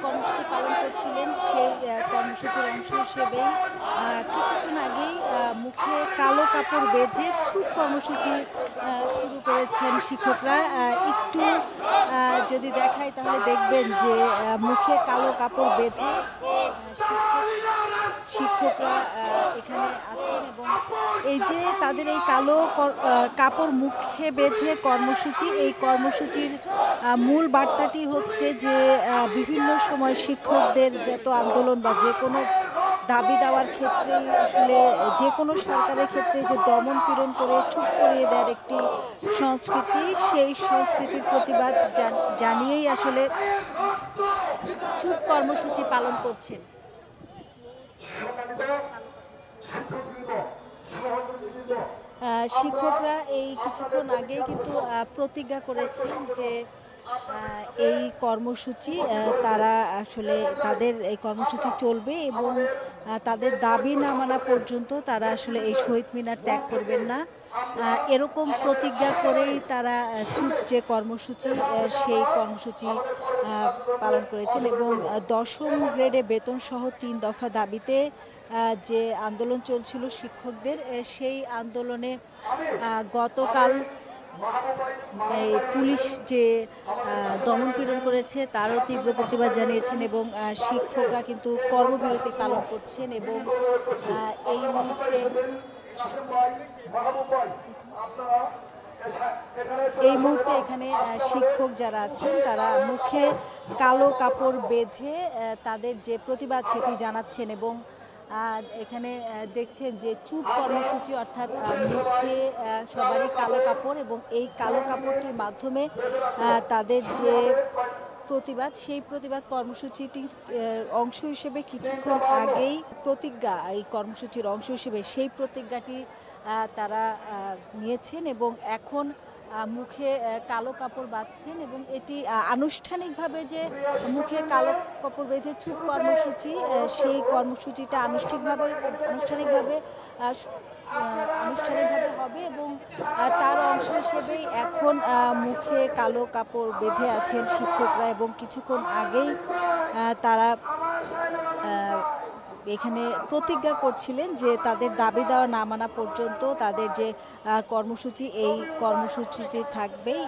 কর্মসূচি পালন করছিলেন সেই কর্মসূচির অংশ হিসেবেই কিছুক্ষণ আগেই মুখে কালো কাপড় বেঁধে চুপ কর্মসূচি শুরু করেছেন শিক্ষকরা। একটু যদি দেখাই তাহলে দেখবেন যে মুখে কালো কাপড় বেঁধে শিক্ষকরা এখানে আছেন এবং এই যে তাদের এই কালো কাপড় মুখে বেঁধে কর্মসূচি, এই কর্মসূচির মূল বার্তাটি হচ্ছে যে বিভিন্ন সময় শিক্ষকদের যত আন্দোলন বা যে কোনো দাবি দেওয়ার ক্ষেত্রেই আসলে যে কোনো সরকারের ক্ষেত্রে যে দমন পীড়ন করে চুপ করিয়ে দেওয়ার একটি সংস্কৃতি, সেই সংস্কৃতির প্রতিবাদ জানিয়েই আসলে চুপ কর্মসূচি পালন করছেন। শিক্ষকরা এই কিছুক্ষণ আগেই কিন্তু প্রতিজ্ঞা করেছেন যে এই কর্মসূচি তারা আসলে তাদের এই কর্মসূচি চলবে এবং তাদের দাবি না মানা পর্যন্ত তারা আসলে এই শহীদ মিনার ত্যাগ করবেন না। এরকম প্রতিজ্ঞা করেই তারা চুপ যে কর্মসূচি সেই কর্মসূচি পালন করেছেন এবং 10ম গ্রেডে বেতন সহ 3 দফা দাবিতে যে আন্দোলন চলছিল শিক্ষকদের, সেই আন্দোলনে গতকাল এই পুলিশ যে দমনপীড়ন করেছে তারও তীব্র প্রতিবাদ জানিয়েছেন এবং শিক্ষকরা কিন্তু কর্মবিরতি পালন করছেন এবং এই মুহূর্তে এখানে শিক্ষক যারা আছেন তারা মুখে কালো কাপড় বেঁধে তাদের যে প্রতিবাদ সেটি জানাচ্ছেন এবং এখানে দেখছেন যে চুপ কর্মসূচি, অর্থাৎ মুখে সবারই কালো কাপড় এবং এই কালো কাপড়টির মাধ্যমে তাদের যে প্রতিবাদ, সেই প্রতিবাদ কর্মসূচিটির অংশ হিসেবে কিছুক্ষণ আগেই প্রতিজ্ঞা, এই কর্মসূচির অংশ হিসেবে সেই প্রতিজ্ঞাটি তারা নিয়েছেন এবং এখন মুখে কালো কাপড় বাঁধছেন এবং এটি আনুষ্ঠানিকভাবে যে মুখে কালো কাপড় বেঁধে চুপ কর্মসূচি, সেই কর্মসূচিটা আনুষ্ঠানিকভাবে হবে এবং তার অংশ হিসেবেই এখন মুখে কালো কাপড় বেঁধে আছেন শিক্ষকরা এবং কিছুক্ষণ আগেই তারা এখানে প্রতিজ্ঞা করছিলেন যে তাদের দাবি দেওয়া না মানা পর্যন্ত তাদের যে কর্মসূচি, এই কর্মসূচিটি থাকবেই।